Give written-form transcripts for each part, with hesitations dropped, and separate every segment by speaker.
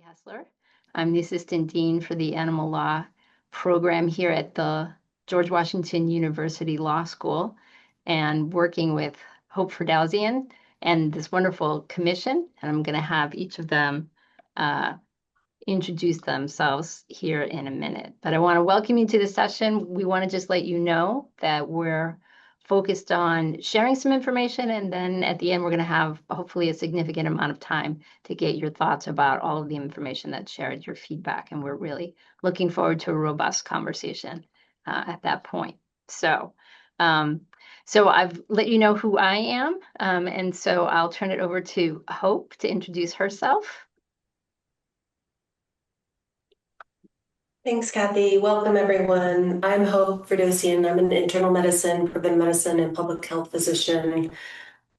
Speaker 1: Hessler. I'm the Assistant Dean for the Animal Law program here at the George Washington University Law School and working with Hope Ferdowsian and this wonderful commission. And I'm going to have each of them introduce themselves here in a minute. But I want to welcome you to the session. We want to just let you know that we're focused on sharing some information, and then at the end we're going to have hopefully a significant amount of time to get your thoughts about all of the information that's shared, your feedback, and we're really looking forward to a robust conversation at that point. So I've let you know who I am, and so I'll turn it over to Hope to introduce herself.
Speaker 2: Thanks, Kathy. Welcome, everyone. I'm Hope Ferdowsian. I'm an internal medicine, preventive medicine, and public health physician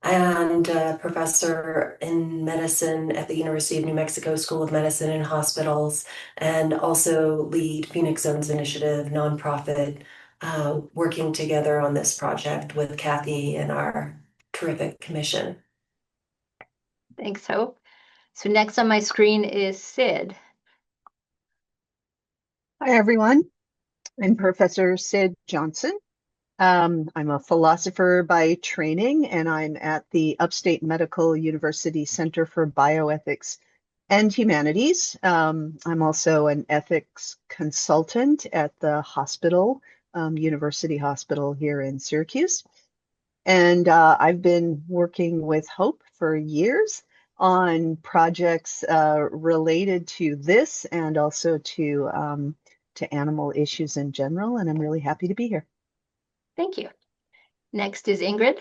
Speaker 2: and a professor in medicine at the University of New Mexico School of Medicine and Hospitals, and also lead Phoenix Zones Initiative, nonprofit, working together on this project with Kathy and our terrific commission.
Speaker 1: Thanks, Hope. So next on my screen is Sid.
Speaker 3: Hi, everyone. I'm Professor Sid Johnson. I'm a philosopher by training, and I'm at the Upstate Medical University Center for Bioethics and Humanities. I'm also an ethics consultant at the hospital, University Hospital here in Syracuse. And I've been working with Hope for years on projects related to this and also to animal issues in general, and I'm really happy to be here.
Speaker 1: Thank you. Next is Ingrid.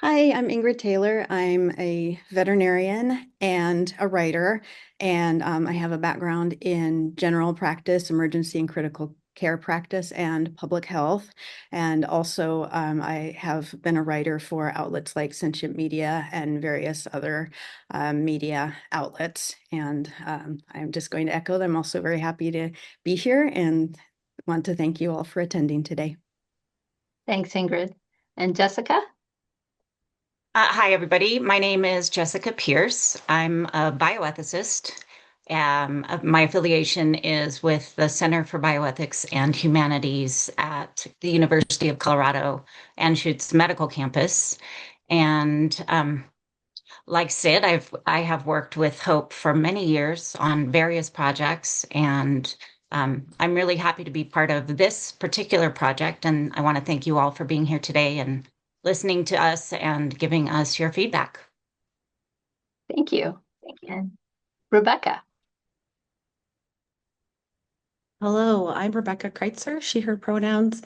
Speaker 4: Hi, I'm Ingrid Taylor. I'm a veterinarian and a writer, and I have a background in general practice, emergency and critical care practice, and public health. And also, I have been a writer for outlets like Sentient Media and various other media outlets. And I'm just going to echo that I'm also very happy to be here and want to thank you all for attending today.
Speaker 1: Thanks, Ingrid. And Jessica?
Speaker 5: Hi, everybody. My name is Jessica Pierce. I'm a bioethicist. My affiliation is with the Center for Bioethics and Humanities at the University of Colorado Anschutz Medical Campus. And like Sid, I have worked with Hope for many years on various projects, and I'm really happy to be part of this particular project. And I want to thank you all for being here today and listening to us and giving us your feedback.
Speaker 1: Thank you. And Rebecca.
Speaker 6: Hello, I'm Rebecca Critser, she, her pronouns.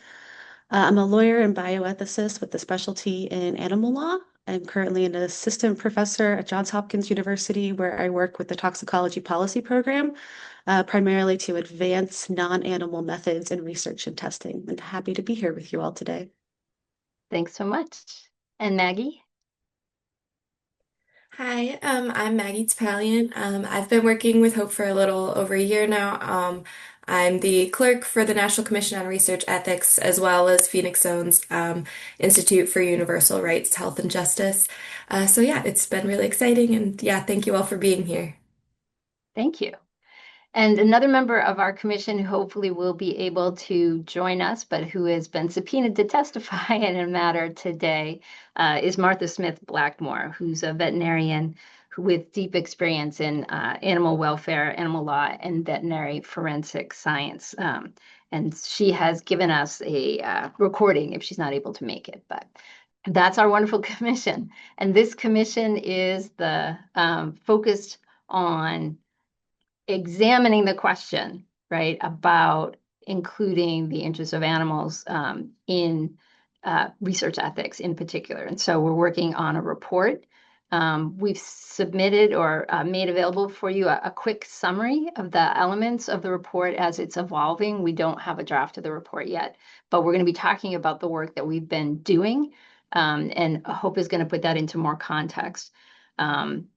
Speaker 6: I'm a lawyer and bioethicist with a specialty in animal law. I'm currently an assistant professor at Johns Hopkins University, where I work with the toxicology policy program, primarily to advance non-animal methods in research and testing. And happy to be here with you all today.
Speaker 1: Thanks so much. And Maggie?
Speaker 7: Hi, I'm Maggie Topalian. I've been working with Hope for a little over a year now. I'm the clerk for the National Commission on Research Ethics, as well as Phoenix Zone's Institute for Universal Rights, Health, and Justice. So yeah, it's been really exciting, and yeah, thank you all for being here.
Speaker 1: Thank you. And another member of our commission who hopefully will be able to join us, but who has been subpoenaed to testify in a matter today, is Martha Smith-Blackmore, who's a veterinarian with deep experience in animal welfare, animal law, and veterinary forensic science. And she has given us a recording if she's not able to make it. But that's our wonderful commission. And this commission is the focused on examining the question, right, about including the interests of animals in research ethics in particular. And so we're working on a report. We've submitted or made available for you a quick summary of the elements of the report as it's evolving. We don't have a draft of the report yet, but we're going to be talking about the work that we've been doing, and Hope is going to put that into more context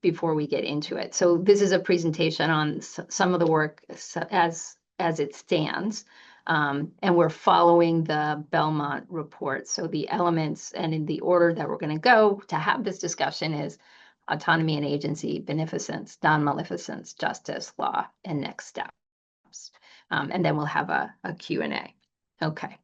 Speaker 1: before we get into it. So this is a presentation on some of the work as it stands, and we're following the Belmont Report. So the elements and in the order that we're going to go to have this discussion is autonomy and agency, beneficence, non-maleficence, justice, law, and next steps. And then we'll have a Q&A. Okay.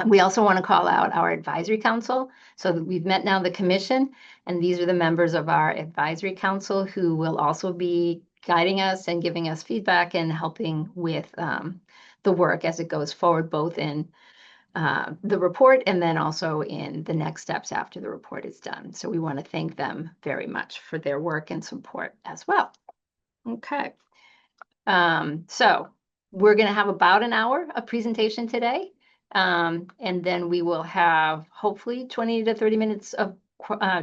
Speaker 1: We also want to call out our advisory council. So we've met now the commission, and these are the members of our advisory council who will also be guiding us and giving us feedback and helping with the work as it goes forward, both in the report and then also in the next steps after the report is done. So we want to thank them very much for their work and support as well. Okay. So we're going to have about an hour of presentation today. And then we will have hopefully 20 to 30 minutes of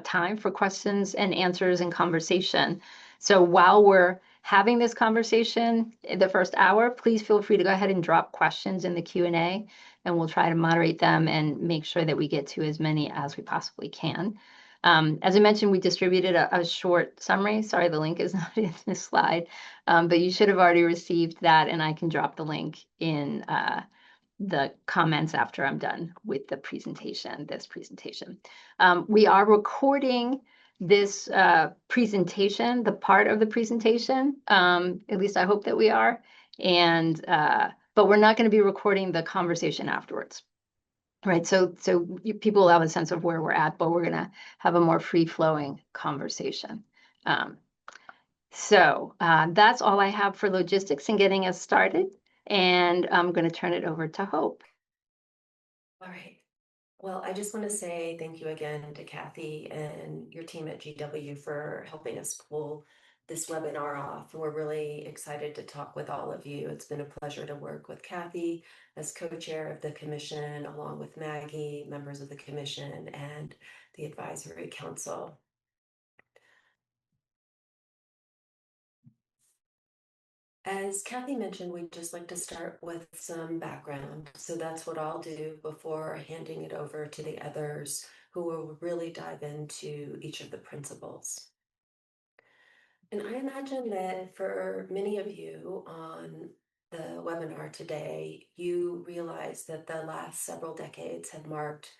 Speaker 1: time for questions and answers and conversation. So while we're having this conversation in the first hour, please feel free to go ahead and drop questions in the Q&A, and we'll try to moderate them and make sure that we get to as many as we possibly can. As I mentioned, we distributed a short summary. Sorry, the link is not in this slide, but you should have already received that, and I can drop the link in the comments after I'm done with the presentation, this presentation. We are recording this presentation, the part of the presentation, at least I hope that we are, and but we're not going to be recording the conversation afterwards. Right, so people will have a sense of where we're at, but we're going to have a more free-flowing conversation. So that's all I have for logistics and getting us started. And I'm going to turn it over to Hope.
Speaker 2: All right. Well, I just want to say thank you again to Kathy and your team at GW for helping us pull this webinar off. We're really excited to talk with all of you. It's been a pleasure to work with Kathy as co-chair of the commission, along with Maggie, members of the commission, and the advisory council. As Kathy mentioned, we'd just like to start with some background. So that's what I'll do before handing it over to the others who will really dive into each of the principles. And I imagine that for many of you on the webinar today, you realize that the last several decades have marked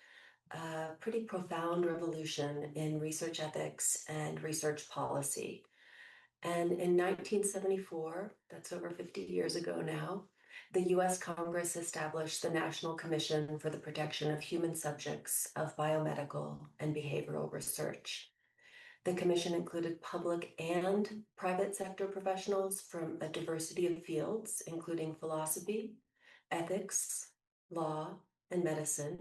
Speaker 2: a pretty profound revolution in research ethics and research policy. And in 1974, that's over 50 years ago now, the US Congress established the National Commission for the Protection of Human Subjects of Biomedical and Behavioral Research. The commission included public and private sector professionals from a diversity of fields, including philosophy, ethics, law, and medicine.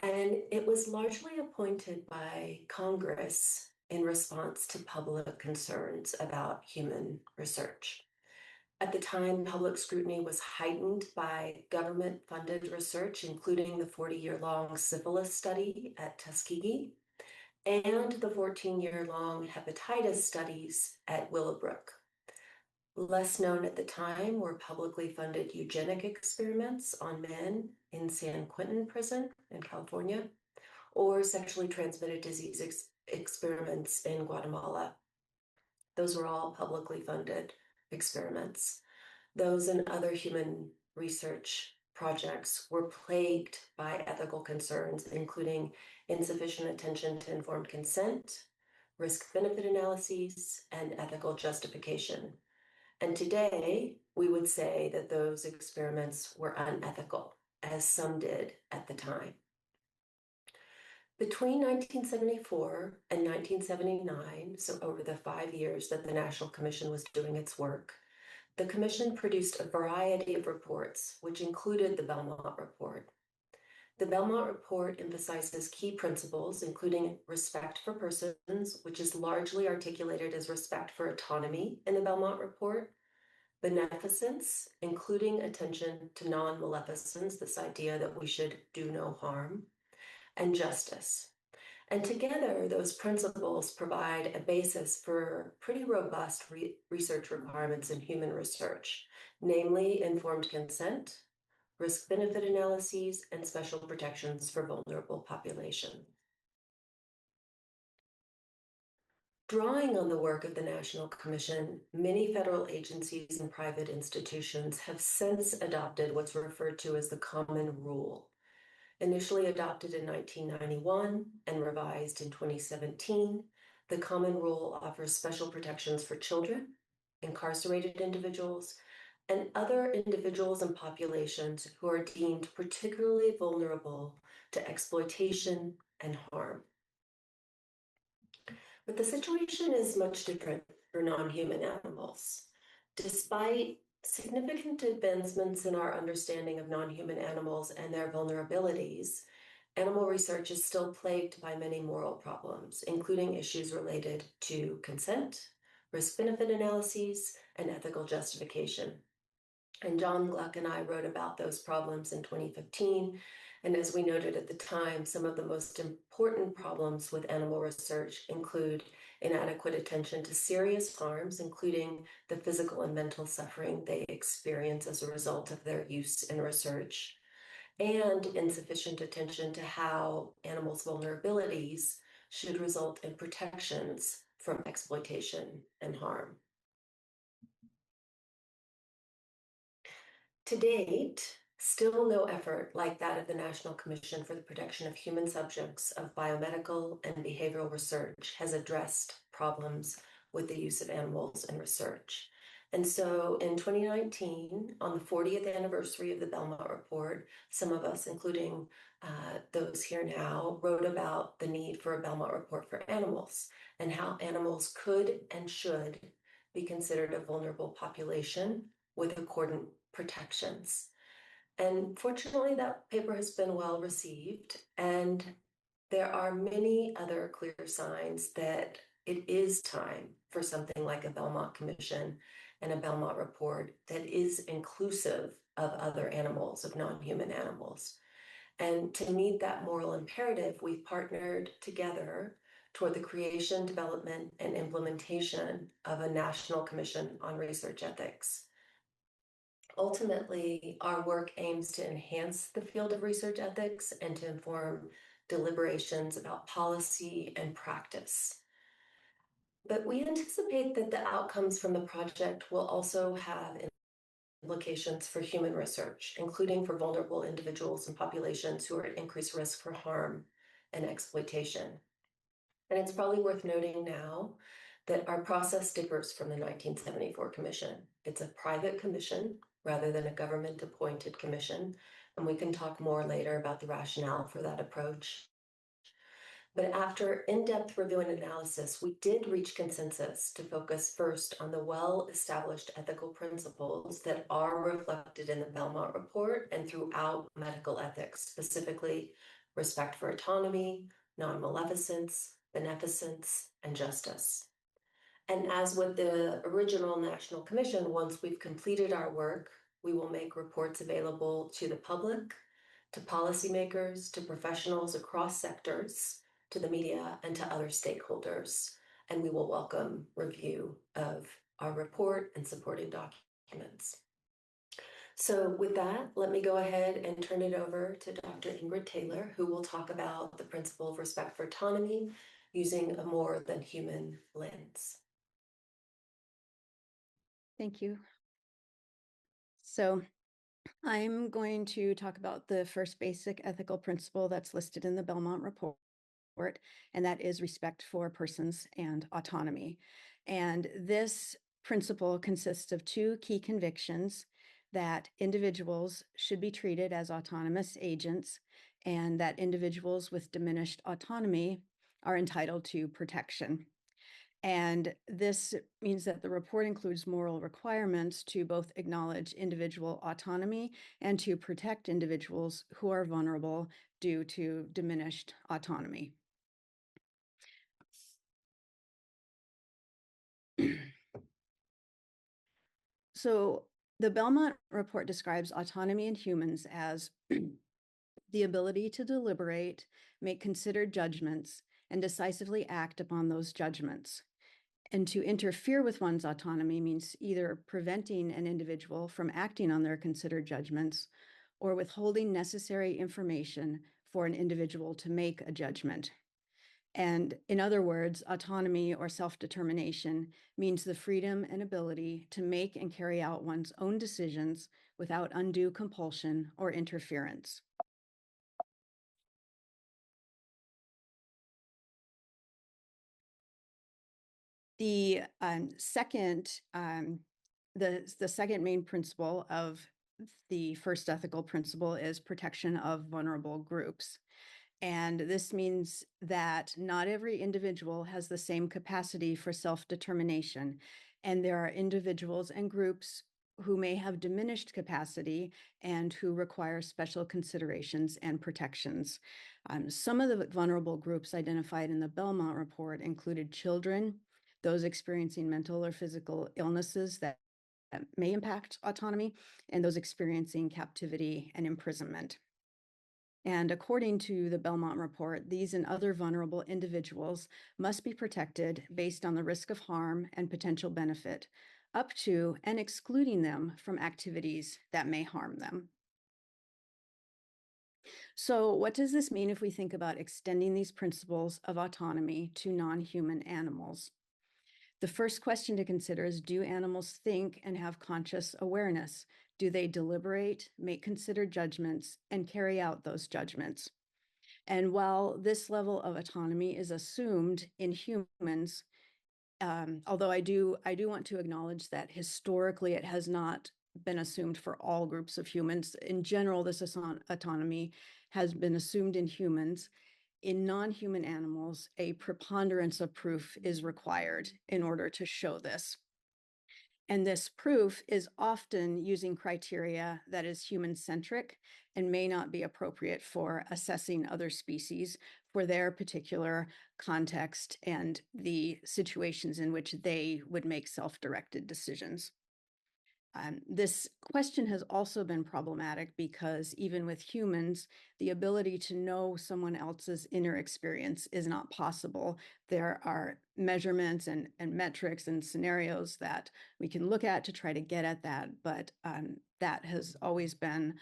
Speaker 2: And it was largely appointed by Congress in response to public concerns about human research. At the time, public scrutiny was heightened by government-funded research, including the 40-year-long syphilis study at Tuskegee and the 14-year-long hepatitis studies at Willowbrook. Less known at the time were publicly funded eugenic experiments on men in San Quentin Prison in California, or sexually transmitted disease experiments in Guatemala. Those were all publicly funded experiments. Those and other human research projects were plagued by ethical concerns, including insufficient attention to informed consent, risk-benefit analyses, and ethical justification. And today, we would say that those experiments were unethical, as some did at the time. Between 1974 and 1979, so over the 5 years that the National Commission was doing its work, the Commission produced a variety of reports, which included the Belmont Report. The Belmont Report emphasizes key principles, including respect for persons, which is largely articulated as respect for autonomy in the Belmont Report, beneficence, including attention to non-maleficence, this idea that we should do no harm, and justice. And together, those principles provide a basis for pretty robust research requirements in human research, namely informed consent, risk-benefit analyses, and special protections for vulnerable populations. Drawing on the work of the National Commission, many federal agencies and private institutions have since adopted what's referred to as the Common Rule. Initially adopted in 1991 and revised in 2017, the Common Rule offers special protections for children, incarcerated individuals, and other individuals and populations who are deemed particularly vulnerable to exploitation and harm. But the situation is much different for non-human animals. Despite significant advancements in our understanding of non-human animals and their vulnerabilities, animal research is still plagued by many moral problems, including issues related to consent, risk-benefit analyses, and ethical justification. And John Gluck and I wrote about those problems in 2015. And as we noted at the time, some of the most important problems with animal research include inadequate attention to serious harms, including the physical and mental suffering they experience as a result of their use in research, and insufficient attention to how animals' vulnerabilities should result in protections from exploitation and harm. To date, still no effort like that of the National Commission for the Protection of Human Subjects of Biomedical and Behavioral Research has addressed problems with the use of animals in research. And so in 2019, on the 40th anniversary of the Belmont Report, some of us, including those here now, wrote about the need for a Belmont Report for animals and how animals could and should be considered a vulnerable population with accordant protections. And fortunately, that paper has been well received, and there are many other clear signs that it is time for something like a Belmont Commission and a Belmont Report that is inclusive of other animals, of non-human animals. And to meet that moral imperative, we've partnered together toward the creation, development, and implementation of a National Commission on Research Ethics. Ultimately, our work aims to enhance the field of research ethics and to inform deliberations about policy and practice. But we anticipate that the outcomes from the project will also have implications for human research, including for vulnerable individuals and populations who are at increased risk for harm and exploitation. And it's probably worth noting now that our process differs from the 1974 commission. It's a private commission rather than a government-appointed commission, and we can talk more later about the rationale for that approach. But after in-depth review and analysis, we did reach consensus to focus first on the well-established ethical principles that are reflected in the Belmont Report and throughout medical ethics, specifically respect for autonomy, non-maleficence, beneficence, and justice. And as with the original National Commission, once we've completed our work, we will make reports available to the public, to policymakers, to professionals across sectors, to the media, and to other stakeholders. And we will welcome review of our report and supporting documents. So with that, let me go ahead and turn it over to Dr. Ingrid Taylor, who will talk about the principle of respect for autonomy using a more than human lens.
Speaker 4: Thank you. So I'm going to talk about the first basic ethical principle that's listed in the Belmont Report, and that is respect for persons and autonomy. And this principle consists of two key convictions: that individuals should be treated as autonomous agents, and that individuals with diminished autonomy are entitled to protection. And this means that the report includes moral requirements to both acknowledge individual autonomy and to protect individuals who are vulnerable due to diminished autonomy. So the Belmont Report describes autonomy in humans as the ability to deliberate, make considered judgments, and decisively act upon those judgments. And to interfere with one's autonomy means either preventing an individual from acting on their considered judgments or withholding necessary information for an individual to make a judgment. And in other words, autonomy or self-determination means the freedom and ability to make and carry out one's own decisions without undue compulsion or interference. The second main principle of the first ethical principle is protection of vulnerable groups. And this means that not every individual has the same capacity for self-determination. And there are individuals and groups who may have diminished capacity and who require special considerations and protections. Some of the vulnerable groups identified in the Belmont Report included children, those experiencing mental or physical illnesses that may impact autonomy, and those experiencing captivity and imprisonment. And according to the Belmont Report, these and other vulnerable individuals must be protected based on the risk of harm and potential benefit, up to and excluding them from activities that may harm them. So what does this mean if we think about extending these principles of autonomy to non-human animals? The first question to consider is, do animals think and have conscious awareness? Do they deliberate, make considered judgments, and carry out those judgments? And while this level of autonomy is assumed in humans, although I do want to acknowledge that historically it has not been assumed for all groups of humans. In general, this autonomy has been assumed in humans. In non-human animals, a preponderance of proof is required in order to show this. And this proof is often using criteria that is human-centric and may not be appropriate for assessing other species for their particular context and the situations in which they would make self-directed decisions. This question has also been problematic because even with humans, the ability to know someone else's inner experience is not possible. There are measurements and metrics and scenarios that we can look at to try to get at that, but that has always been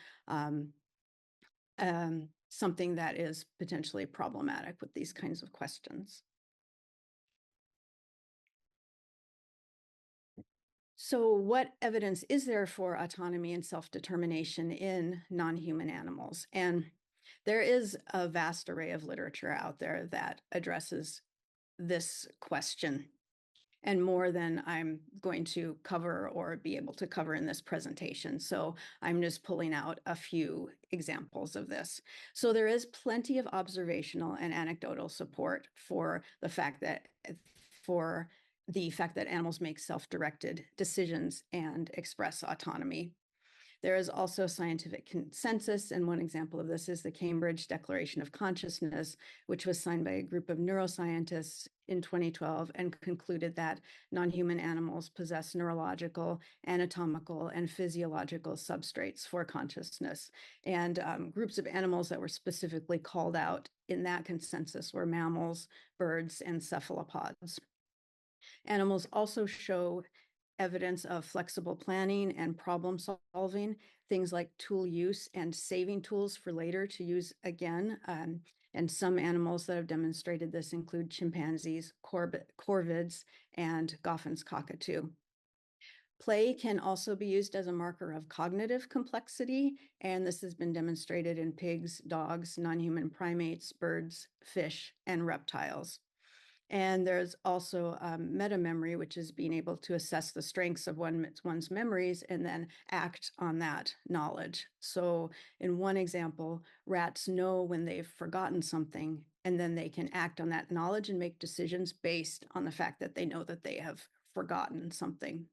Speaker 4: something that is potentially problematic with these kinds of questions. So what evidence is there for autonomy and self-determination in non-human animals? And there is a vast array of literature out there that addresses this question, and more than I'm going to cover or be able to cover in this presentation. So I'm just pulling out a few examples of this. So there is plenty of observational and anecdotal support for the fact that animals make self-directed decisions and express autonomy. There is also scientific consensus, and one example of this is the Cambridge Declaration of Consciousness, which was signed by a group of neuroscientists in 2012 and concluded that non-human animals possess neurological, anatomical, and physiological substrates for consciousness. And groups of animals that were specifically called out in that consensus were mammals, birds, and cephalopods. Animals also show evidence of flexible planning and problem solving, things like tool use and saving tools for later to use again. And some animals that have demonstrated this include chimpanzees, corvids, and Goffin's cockatoo. Play can also be used as a marker of cognitive complexity, and this has been demonstrated in pigs, dogs, non-human primates, birds, fish, and reptiles. And there's also meta-memory, which is being able to assess the strengths of one's memories and then act on that knowledge. So in one example, rats know when they've forgotten something, and then they can act on that knowledge and make decisions based on the fact that they know that they have forgotten something.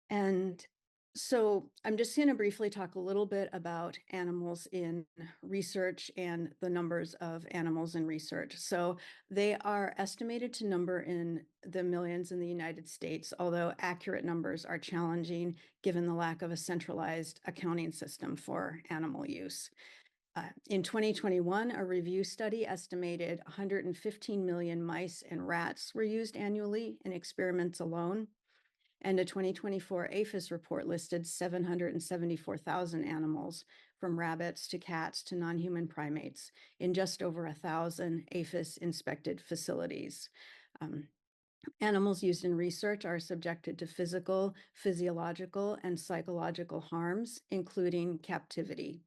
Speaker 4: And so I'm just going to briefly talk a little bit about animals in research and the numbers of animals in research. So they are estimated to number in the millions in the United States, although accurate numbers are challenging given the lack of a centralized accounting system for animal use. In 2021, a review study estimated 115 million mice and rats were used annually in experiments alone. And a 2024 APHIS report listed 774,000 animals, from rabbits to cats to non-human primates, in just over 1,000 APHIS inspected facilities. Animals used in research are subjected to physical, physiological, and psychological harms, including captivity.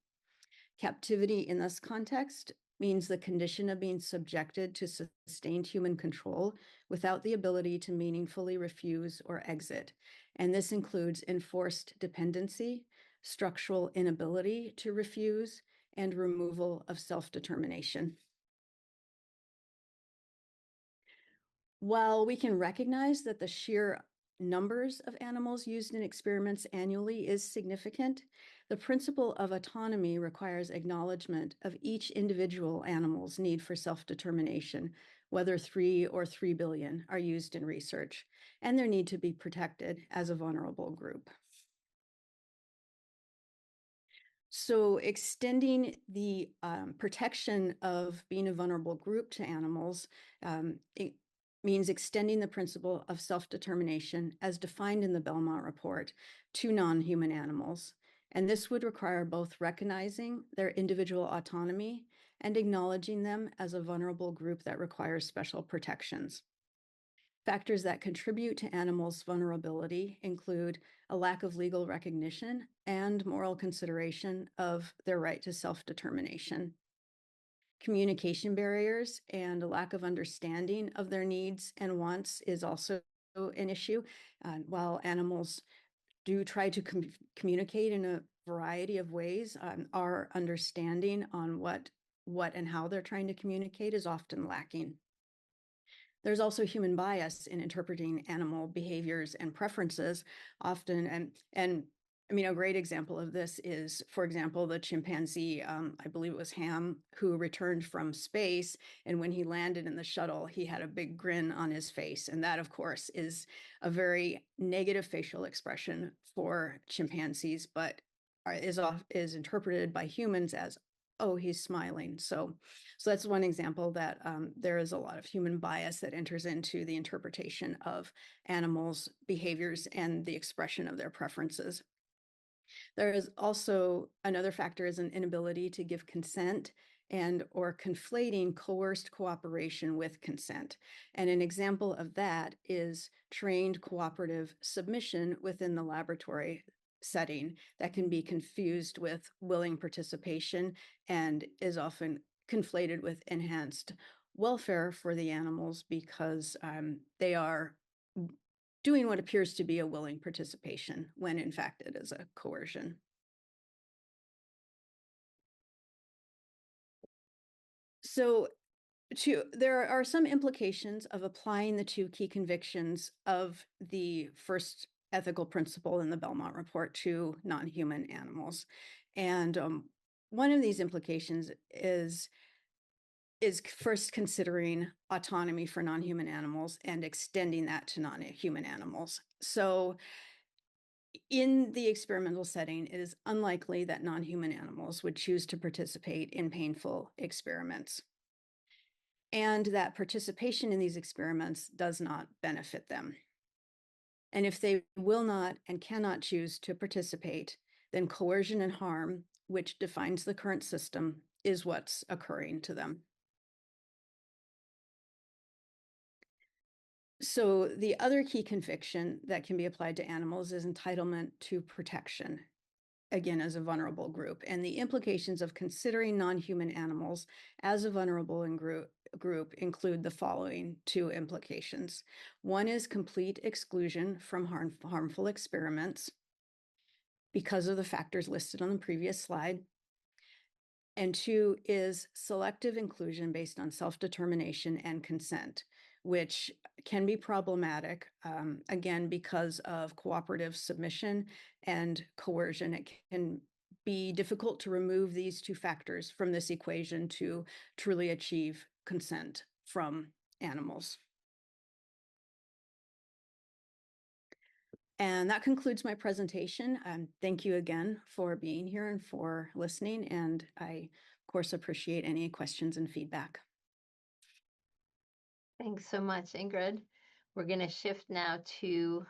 Speaker 4: Captivity in this context means the condition of being subjected to sustained human control without the ability to meaningfully refuse or exit. And this includes enforced dependency, structural inability to refuse, and removal of self-determination. While we can recognize that the sheer numbers of animals used in experiments annually is significant, the principle of autonomy requires acknowledgement of each individual animal's need for self-determination, whether 3 or 3 billion are used in research, and their need to be protected as a vulnerable group. So extending the protection of being a vulnerable group to animals, it means extending the principle of self-determination as defined in the Belmont Report to non-human animals. And this would require both recognizing their individual autonomy and acknowledging them as a vulnerable group that requires special protections. Factors that contribute to animals' vulnerability include a lack of legal recognition and moral consideration of their right to self-determination. Communication barriers and a lack of understanding of their needs and wants is also an issue. While animals do try to communicate in a variety of ways, our understanding on what and how they're trying to communicate is often lacking. There's also human bias in interpreting animal behaviors and preferences often. And I mean, a great example of this is, for example, the chimpanzee, I believe it was Ham, who returned from space. And when he landed in the shuttle, he had a big grin on his face. And that, of course, is a very negative facial expression for chimpanzees, but is interpreted by humans as, oh, he's smiling. So that's one example that there is a lot of human bias that enters into the interpretation of animals' behaviors and the expression of their preferences. There is also another factor is an inability to give consent and or conflating coerced cooperation with consent. And an example of that is trained cooperative submission within the laboratory setting that can be confused with willing participation and is often conflated with enhanced welfare for the animals because they are doing what appears to be a willing participation when in fact it is a coercion. So there are some implications of applying the two key convictions of the first ethical principle in the Belmont Report to non-human animals. And one of these implications is first considering autonomy for non-human animals and extending that to non-human animals. So in the experimental setting, it is unlikely that non-human animals would choose to participate in painful experiments, and that participation in these experiments does not benefit them. And if they will not and cannot choose to participate, then coercion and harm, which defines the current system, is what's occurring to them. So the other key conviction that can be applied to animals is entitlement to protection, again, as a vulnerable group. And the implications of considering non-human animals as a vulnerable group include the following two implications. One is complete exclusion from harmful experiments because of the factors listed on the previous slide. And two is selective inclusion based on self-determination and consent, which can be problematic, again, because of cooperative submission and coercion. It can be difficult to remove these two factors from this equation to truly achieve consent from animals. And that concludes my presentation. Thank you again for being here and for listening. And I, of course, appreciate any questions and feedback.
Speaker 1: Thanks so much, Ingrid. We're going to shift now to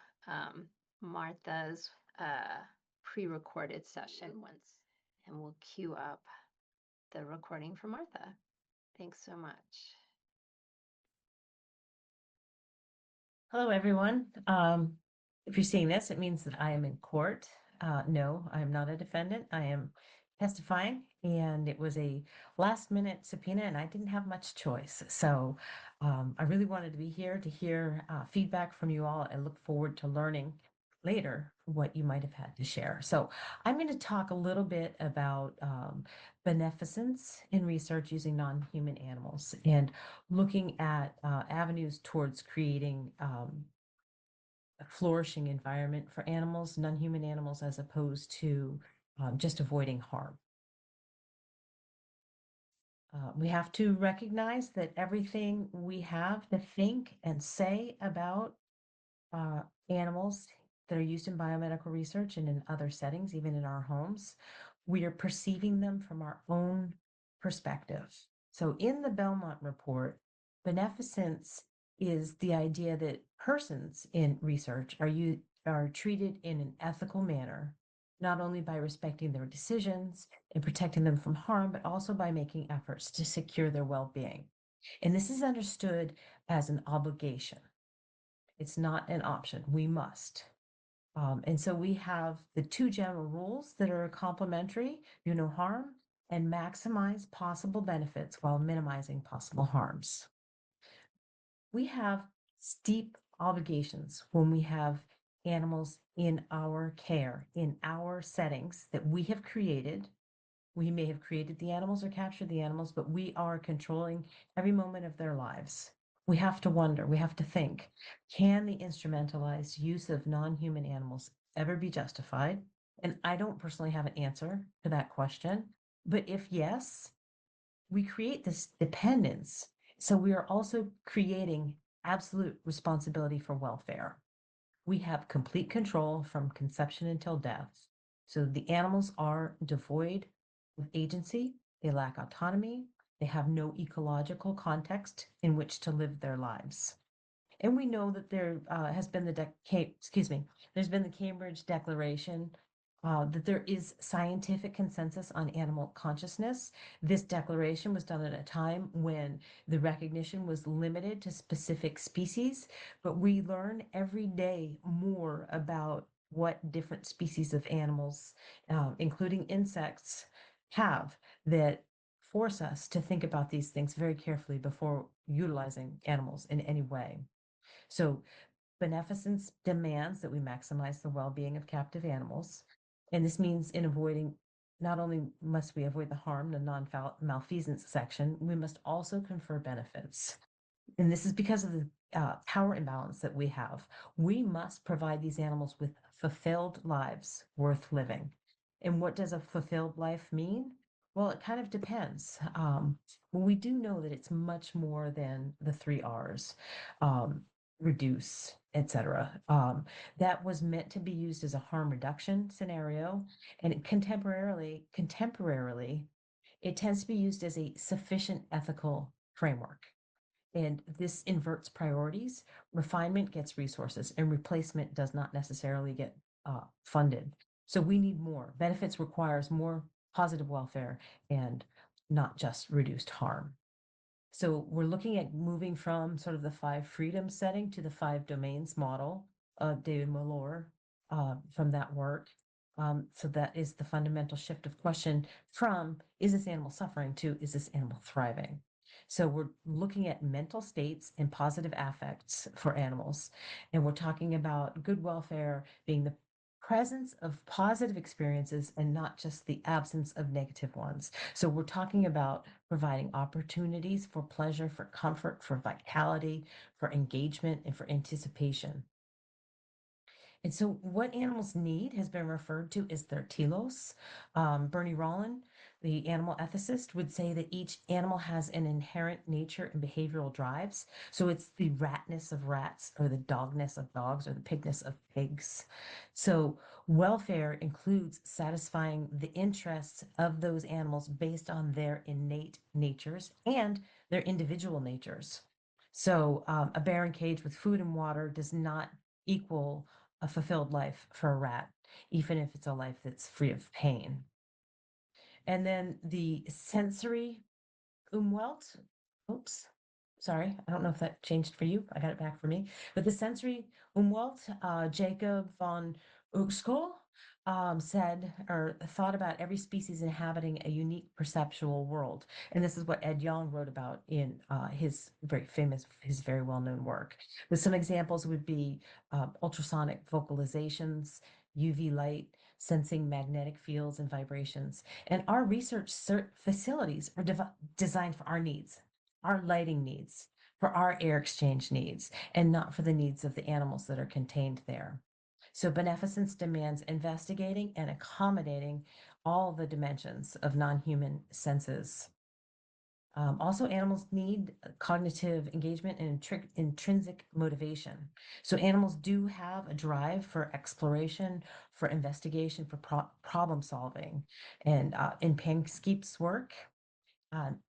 Speaker 1: Martha's pre-recorded session and we'll queue up the recording for Martha. Thanks so much.
Speaker 8: Hello, everyone. If you're seeing this, it means that I am in court. No, I am not a defendant. I am testifying, and it was a last minute subpoena, and I didn't have much choice. So I really wanted to be here to hear feedback from you all and look forward to learning later what you might have had to share. So I'm going to talk a little bit about beneficence in research using non-human animals and looking at avenues towards creating a flourishing environment for animals, non-human animals, as opposed to just avoiding harm. We have to recognize that everything we have to think and say about animals that are used in biomedical research and in other settings, even in our homes, we are perceiving them from our own perspective. So in the Belmont Report, beneficence is the idea that persons in research are treated in an ethical manner, not only by respecting their decisions and protecting them from harm, but also by making efforts to secure their well-being. And this is understood as an obligation. It's not an option. We must. And so we have the two general rules that are complementary: do no harm and maximize possible benefits while minimizing possible harms. We have steep obligations when we have animals in our care, in our settings that we have created. We may have created the animals or captured the animals, but we are controlling every moment of their lives. We have to wonder, we have to think, can the instrumentalized use of non-human animals ever be justified? And I don't personally have an answer to that question. But if yes, we create this dependence. So we are also creating absolute responsibility for welfare. We have complete control from conception until death. So the animals are devoid of agency, they lack autonomy, they have no ecological context in which to live their lives. And we know that there has been there's been the Cambridge Declaration, that there is scientific consensus on animal consciousness. This declaration was done at a time when the recognition was limited to specific species, but we learn every day more about what different species of animals, including insects, have that force us to think about these things very carefully before utilizing animals in any way. So beneficence demands that we maximize the well-being of captive animals. And this means in avoiding, not only must we avoid the harm, the non-malfeasance section, we must also confer benefits. And this is because of the power imbalance that we have. We must provide these animals with fulfilled lives worth living. And what does a fulfilled life mean? Well, it kind of depends. We do know that it's much more than the 3 R's. Reduce, etc. That was meant to be used as a harm reduction scenario, and contemporarily, it tends to be used as a sufficient ethical framework. And this inverts priorities. Refinement gets resources, and replacement does not necessarily get funded. So we need more. Benefits requires more positive welfare and not just reduced harm. So we're looking at moving from sort of the 5 freedoms setting to the 5 domains model of David Mallour, from that work. So that is the fundamental shift of question from, is this animal suffering, to, is this animal thriving? So we're looking at mental states and positive affects for animals. And we're talking about good welfare being the presence of positive experiences and not just the absence of negative ones. So we're talking about providing opportunities for pleasure, for comfort, for vitality, for engagement, and for anticipation. And so what animals need has been referred to as their telos. Bernie Rollin, the animal ethicist, would say that each animal has an inherent nature and behavioral drives. So it's the ratness of rats, or the dogness of dogs, or the pigness of pigs. So welfare includes satisfying the interests of those animals based on their innate natures and their individual natures. So a barren cage with food and water does not equal a fulfilled life for a rat, even if it's a life that's free of pain. And then the sensory Umwelt, oops, sorry, I don't know if that changed for you. I got it back for me. But the sensory Umwelt, Jacob von Uexküll, said or thought about every species inhabiting a unique perceptual world. And this is what Ed Yong wrote about in his very well-known work. With some examples would be ultrasonic vocalizations, UV light, sensing magnetic fields and vibrations. And our research facilities are designed for our needs, our lighting needs, for our air exchange needs, and not for the needs of the animals that are contained there. So beneficence demands investigating and accommodating all the dimensions of non-human senses. Also, animals need cognitive engagement and intrinsic motivation. So animals do have a drive for exploration, for investigation, for problem solving. And in Pankseep's work,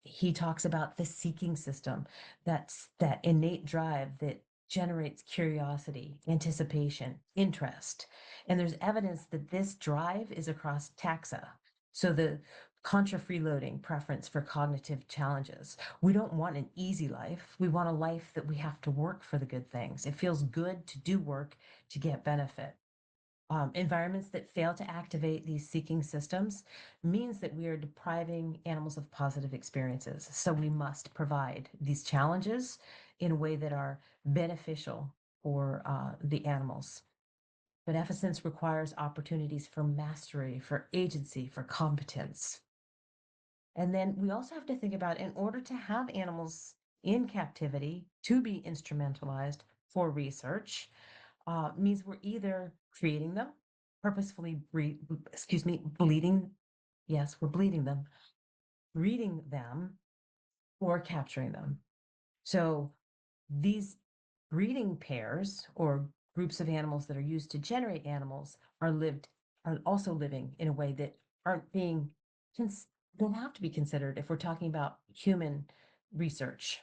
Speaker 8: he talks about the seeking system, that's that innate drive that generates curiosity, anticipation, interest. And there's evidence that this drive is across taxa. So the contra freeloading preference for cognitive challenges. We don't want an easy life. We want a life that we have to work for the good things. It feels good to do work to get benefit. Environments that fail to activate these seeking systems means that we are depriving animals of positive experiences. So we must provide these challenges in a way that are beneficial for the animals. Beneficence requires opportunities for mastery, for agency, for competence. And then we also have to think about, in order to have animals in captivity to be instrumentalized for research, means we're either creating them, purposefully bleeding. Yes, we're bleeding them, breeding them, or capturing them. So these breeding pairs or groups of animals that are used to generate animals are also living in a way that aren't being don't have to be considered if we're talking about human research.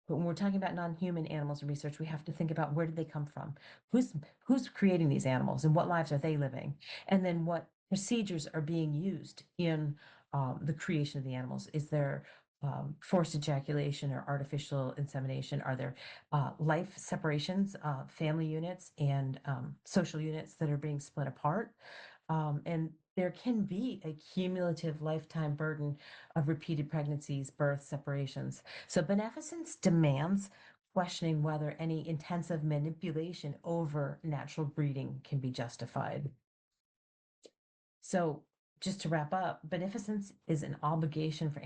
Speaker 8: But when we're talking about non-human animals and research, we have to think about, where did they come from? Who's creating these animals, and what lives are they living? And then what procedures are being used in the creation of the animals? Is there forced ejaculation or artificial insemination? Are there life separations, family units and social units that are being split apart? And there can be a cumulative lifetime burden of repeated pregnancies, births, separations. So beneficence demands questioning whether any intensive manipulation over natural breeding can be justified. So just to wrap up, beneficence is an obligation for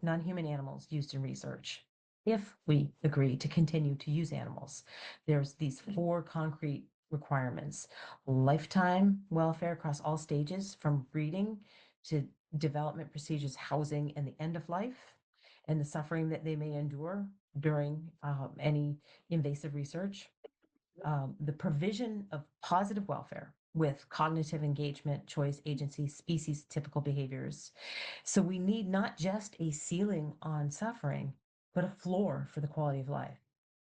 Speaker 8: non-human animals used in research. If we agree to continue to use animals, there's these 4 concrete requirements: lifetime welfare across all stages, from breeding to development procedures, housing, and the end of life, and the suffering that they may endure during any invasive research. The provision of positive welfare with cognitive engagement, choice, agency, species typical behaviors. So we need not just a ceiling on suffering, but a floor for the quality of life.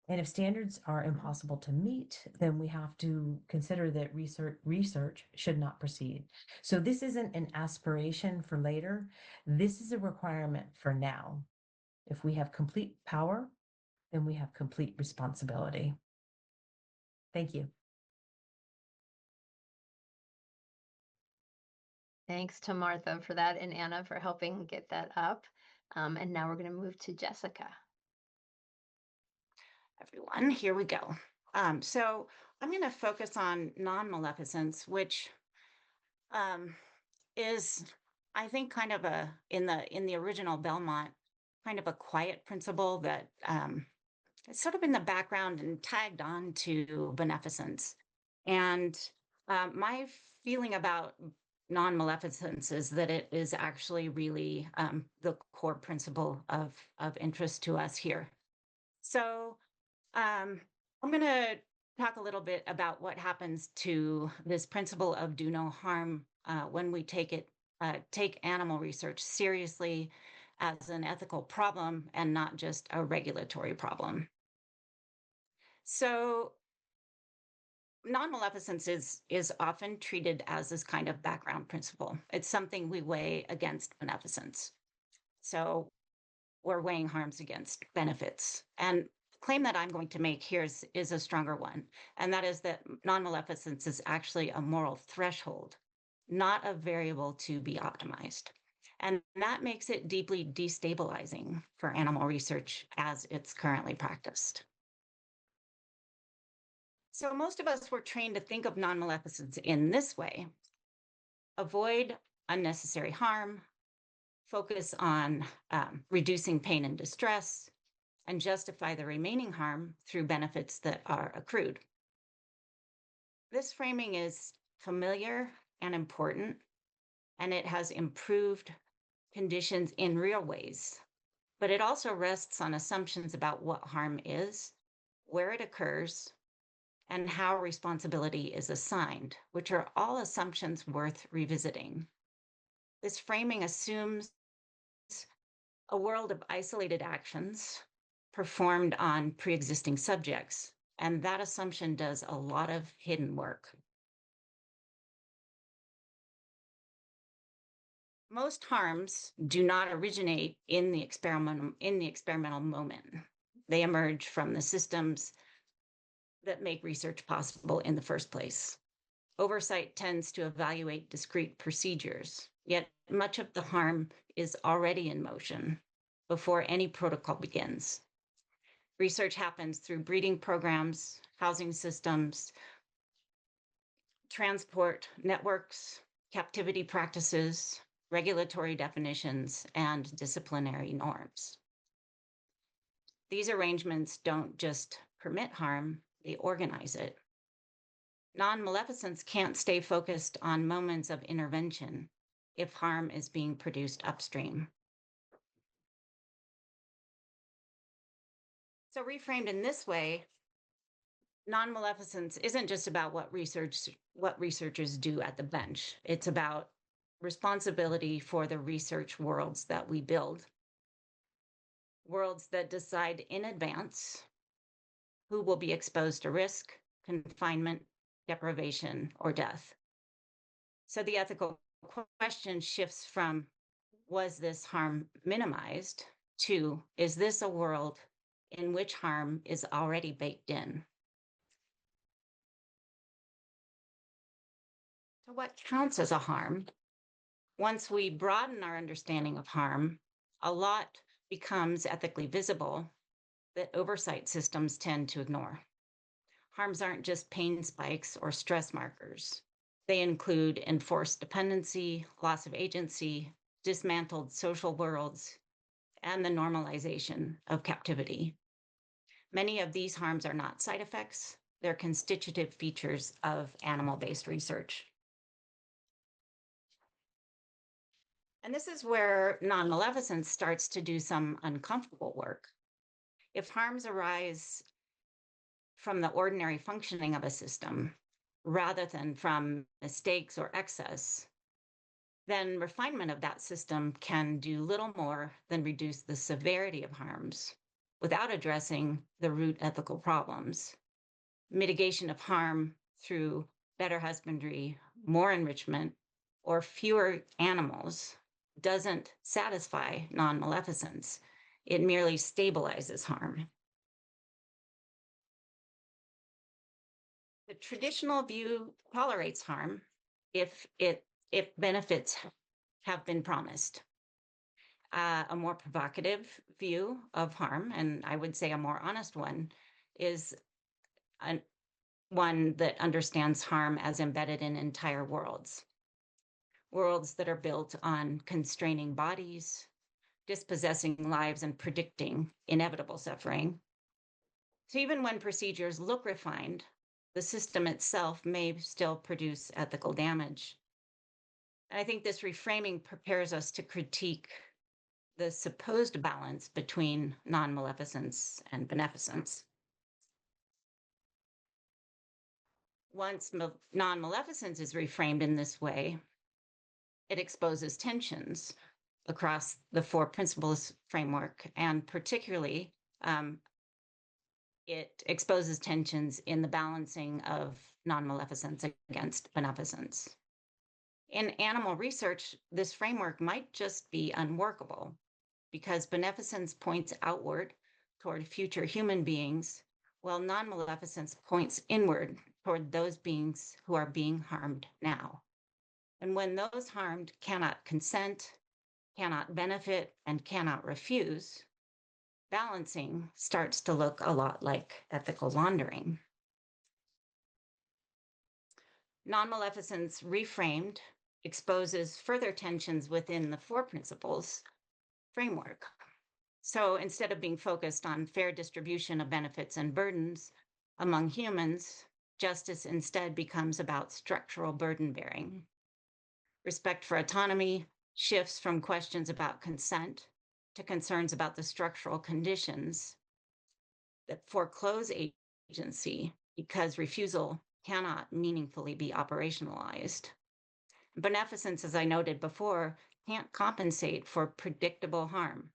Speaker 8: And if standards are impossible to meet, then we have to consider that research should not proceed. So this isn't an aspiration for later. This is a requirement for now. If we have complete power, then we have complete responsibility. Thank you.
Speaker 1: Thanks to Martha for that, and Anna for helping get that up. And now we're going to move to Jessica.
Speaker 5: Everyone, here we go. So I'm going to focus on non-maleficence, which is, I think, kind of in the original Belmont, kind of a quiet principle that it's sort of in the background and tagged on to beneficence. And my feeling about non-maleficence is that it is actually really the core principle of interest to us here. So I'm going to talk a little bit about what happens to this principle of do no harm when we take animal research seriously as an ethical problem and not just a regulatory problem. So non-maleficence is often treated as this kind of background principle. It's something we weigh against beneficence. So we're weighing harms against benefits. And the claim that I'm going to make here is a stronger one, and that is that non-maleficence is actually a moral threshold not a variable to be optimized. And that makes it deeply destabilizing for animal research as it's currently practiced. So most of us were trained to think of non-maleficence in this way: avoid unnecessary harm, focus on reducing pain and distress, and justify the remaining harm through benefits that are accrued. This framing is familiar and important, and it has improved conditions in real ways, but it also rests on assumptions about what harm is, where it occurs, and how responsibility is assigned, which are all assumptions worth revisiting. This framing assumes a world of isolated actions performed on pre-existing subjects, and that assumption does a lot of hidden work. Most harms do not originate in the experimental moment. They emerge from the systems that make research possible in the first place. Oversight tends to evaluate discrete procedures, yet much of the harm is already in motion before any protocol begins. Research happens through breeding programs, housing systems, transport networks, captivity practices, regulatory definitions, and disciplinary norms. These arrangements don't just permit harm, they organize it. Non-maleficence can't stay focused on moments of intervention if harm is being produced upstream. So reframed in this way, non-maleficence isn't just about what researchers do at the bench. It's about responsibility for the research worlds that we build, worlds that decide in advance who will be exposed to risk, confinement, deprivation, or death. So the ethical question shifts from, was this harm minimized, to, is this a world in which harm is already baked in? So what counts as a harm? Once we broaden our understanding of harm, a lot becomes ethically visible that oversight systems tend to ignore. Harms aren't just pain spikes or stress markers. They include enforced dependency, loss of agency, dismantled social worlds, and the normalization of captivity. Many of these harms are not side effects, they're constitutive features of animal-based research. And this is where non-maleficence starts to do some uncomfortable work. If harms arise from the ordinary functioning of a system, rather than from mistakes or excess, then refinement of that system can do little more than reduce the severity of harms without addressing the root ethical problems. Mitigation of harm through better husbandry, more enrichment, or fewer animals doesn't satisfy non-maleficence. It merely stabilizes harm. The traditional view tolerates harm if benefits have been promised. A more provocative view of harm, and I would say a more honest one, is one that understands harm as embedded in entire worlds. Worlds that are built on constraining bodies, dispossessing lives, and predicting inevitable suffering. So even when procedures look refined, the system itself may still produce ethical damage. And I think this reframing prepares us to critique the supposed balance between non-maleficence and beneficence. Once non-maleficence is reframed in this way, it exposes tensions across the four principles framework, and particularly it exposes tensions in the balancing of non-maleficence against beneficence. In animal research, this framework might just be unworkable because beneficence points outward toward future human beings, while non-maleficence points inward toward those beings who are being harmed now. And when those harmed cannot consent, cannot benefit, and cannot refuse, balancing starts to look a lot like ethical laundering. Non-maleficence reframed exposes further tensions within the four principles framework. So instead of being focused on fair distribution of benefits and burdens among humans, justice instead becomes about structural burden bearing. Respect for autonomy shifts from questions about consent to concerns about the structural conditions that foreclose agency because refusal cannot meaningfully be operationalized. Beneficence, as I noted before, can't compensate for predictable harm.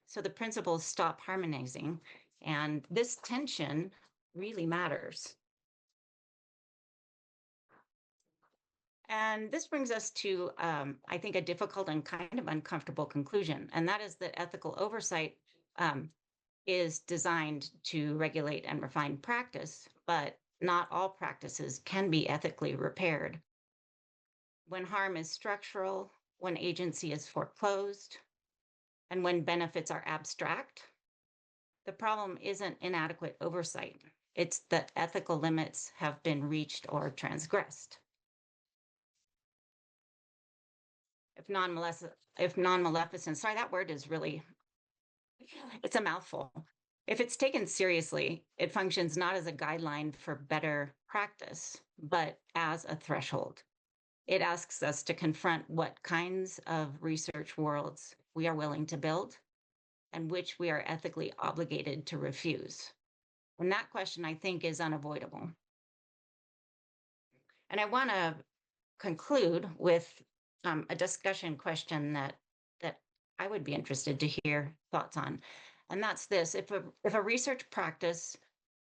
Speaker 5: So the principles stop harmonizing, and this tension really matters. And this brings us to, I think, a difficult and kind of uncomfortable conclusion, and that is that ethical oversight is designed to regulate and refine practice, but not all practices can be ethically repaired. When harm is structural, when agency is foreclosed, and when benefits are abstract, the problem isn't inadequate oversight. It's that ethical limits have been reached or transgressed. If non-maleficence, sorry, that word is really, it's a mouthful. If it's taken seriously, it functions not as a guideline for better practice, but as a threshold. It asks us to confront what kinds of research worlds we are willing to build and which we are ethically obligated to refuse. And that question, I think, is unavoidable. And I want to conclude with a discussion question that I would be interested to hear thoughts on. And that's this: if a research practice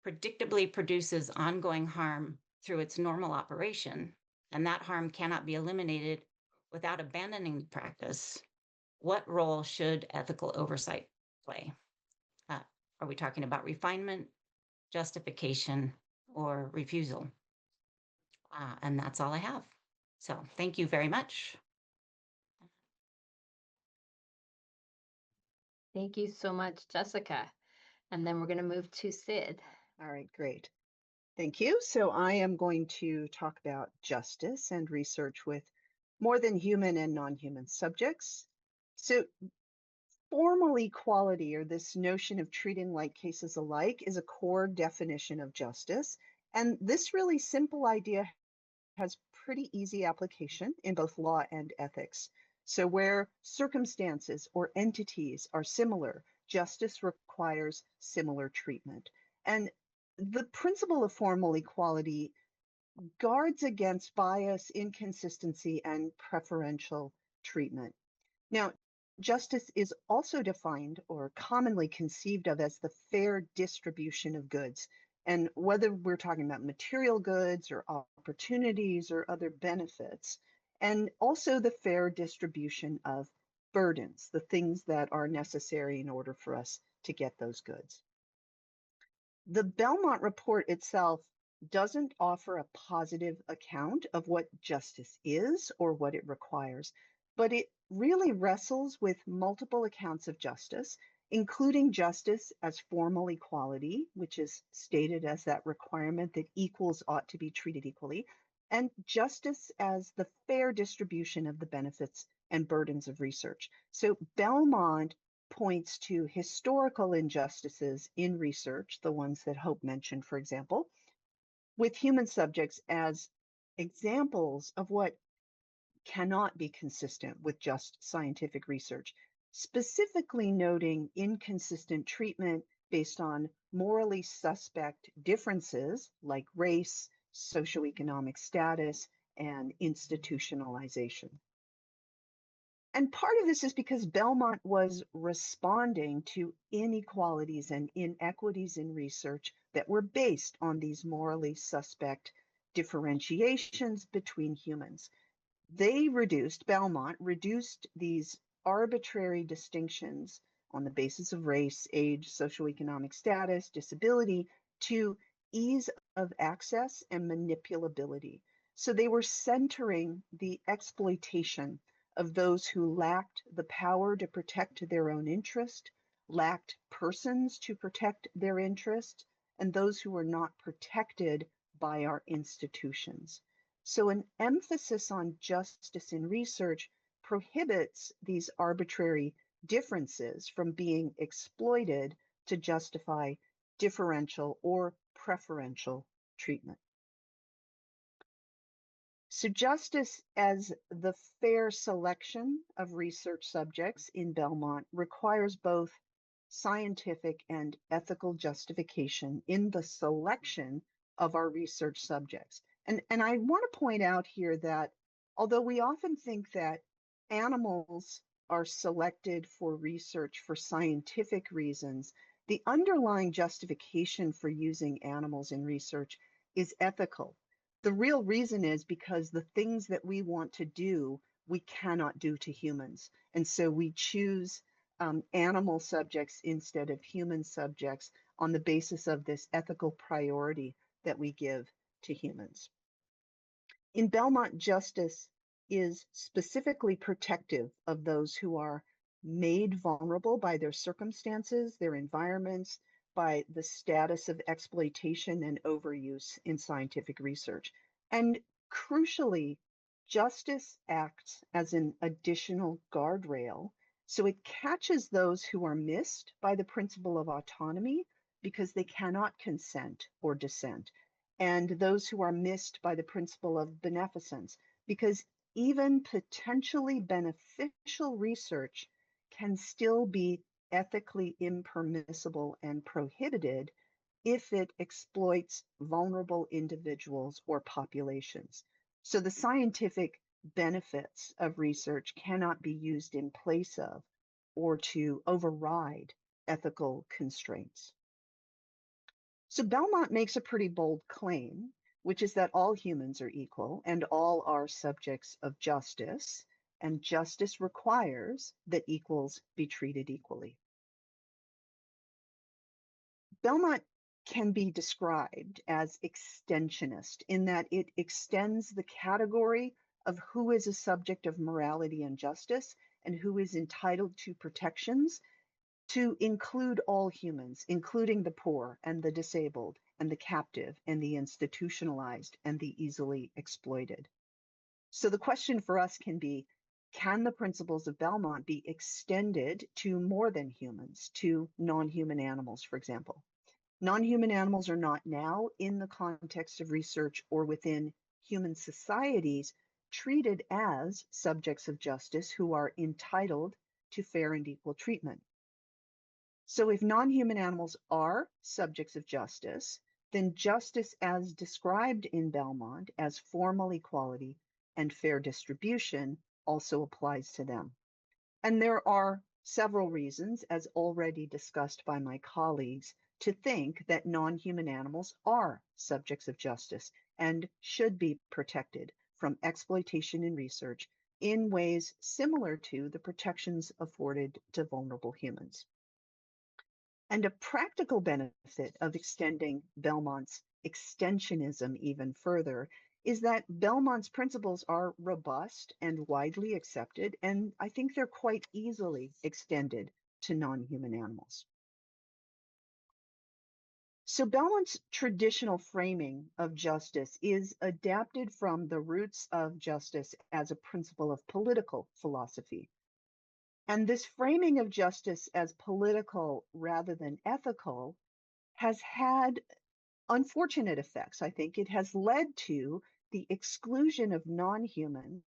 Speaker 5: predictably produces ongoing harm through its normal operation, and that harm cannot be eliminated without abandoning the practice, what role should ethical oversight play? Are we talking about refinement, justification, or refusal? And that's all I have. So thank you very much.
Speaker 1: Thank you so much, Jessica. And then we're going to move to Sid.
Speaker 3: All right, great. Thank you. So I am going to talk about justice and research with more than human and non-human subjects. So formal equality, or this notion of treating like cases alike, is a core definition of justice. And this really simple idea has pretty easy application in both law and ethics. So where circumstances or entities are similar, justice requires similar treatment. And the principle of formal equality guards against bias, inconsistency, and preferential treatment. Now, justice is also defined or commonly conceived of as the fair distribution of goods. And whether we're talking about material goods or opportunities or other benefits, and also the fair distribution of burdens, the things that are necessary in order for us to get those goods. The Belmont Report itself doesn't offer a positive account of what justice is or what it requires, but it really wrestles with multiple accounts of justice, including justice as formal equality, which is stated as that requirement that equals ought to be treated equally, and justice as the fair distribution of the benefits and burdens of research. So Belmont points to historical injustices in research, the ones that Hope mentioned, for example, with human subjects as examples of what cannot be consistent with just scientific research, specifically noting inconsistent treatment based on morally suspect differences like race, socioeconomic status, and institutionalization. And part of this is because Belmont was responding to inequalities and inequities in research that were based on these morally suspect differentiations between humans. Belmont reduced these arbitrary distinctions on the basis of race, age, socioeconomic status, disability, to ease of access and manipulability. So they were centering the exploitation of those who lacked the power to protect their own interest, lacked persons to protect their interest, and those who were not protected by our institutions. So an emphasis on justice in research prohibits these arbitrary differences from being exploited to justify differential or preferential treatment. So justice as the fair selection of research subjects in Belmont requires both scientific and ethical justification in the selection of our research subjects. And I want to point out here that although we often think that animals are selected for research for scientific reasons, the underlying justification for using animals in research is ethical. The real reason is because the things that we want to do, we cannot do to humans. And so we choose animal subjects instead of human subjects on the basis of this ethical priority that we give to humans. In Belmont, justice is specifically protective of those who are made vulnerable by their circumstances, their environments, by the status of exploitation and overuse in scientific research. And crucially, justice acts as an additional guardrail. So it catches those who are missed by the principle of autonomy because they cannot consent or dissent, and those who are missed by the principle of beneficence because even potentially beneficial research can still be ethically impermissible and prohibited if it exploits vulnerable individuals or populations. So the scientific benefits of research cannot be used in place of or to override ethical constraints. So Belmont makes a pretty bold claim, which is that all humans are equal and all are subjects of justice, and justice requires that equals be treated equally. Belmont can be described as extensionist in that it extends the category of who is a subject of morality and justice and who is entitled to protections to include all humans, including the poor and the disabled and the captive and the institutionalized and the easily exploited. So the question for us can be, can the principles of Belmont be extended to more than humans, to non-human animals, for example? Non-human animals are not now, in the context of research or within human societies, treated as subjects of justice who are entitled to fair and equal treatment. So if non-human animals are subjects of justice, then justice as described in Belmont as formal equality and fair distribution also applies to them. And there are several reasons, as already discussed by my colleagues, to think that non-human animals are subjects of justice and should be protected from exploitation in research in ways similar to the protections afforded to vulnerable humans. And a practical benefit of extending Belmont's extensionism even further is that Belmont's principles are robust and widely accepted, and I think they're quite easily extended to non-human animals. So Belmont's traditional framing of justice is adapted from the roots of justice as a principle of political philosophy. And this framing of justice as political rather than ethical has had unfortunate effects. I think it has led to the exclusion of non-humans,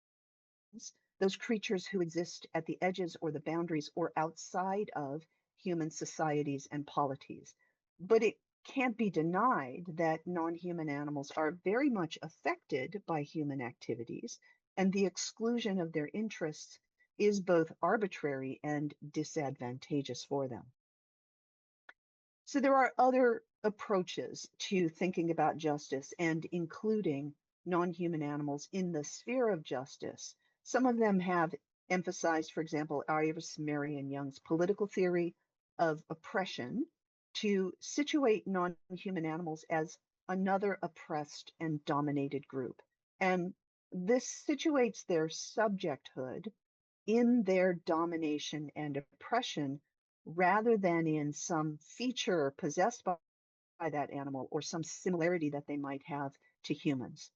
Speaker 3: those creatures who exist at the edges or the boundaries or outside of human societies and polities. But it can't be denied that non-human animals are very much affected by human activities, and the exclusion of their interests is both arbitrary and disadvantageous for them. So there are other approaches to thinking about justice and including non-human animals in the sphere of justice. Some of them have emphasized, for example, Iris Marion Young's political theory of oppression to situate non-human animals as another oppressed and dominated group. And this situates their subjecthood in their domination and oppression rather than in some feature possessed by that animal or some similarity that they might have to humans.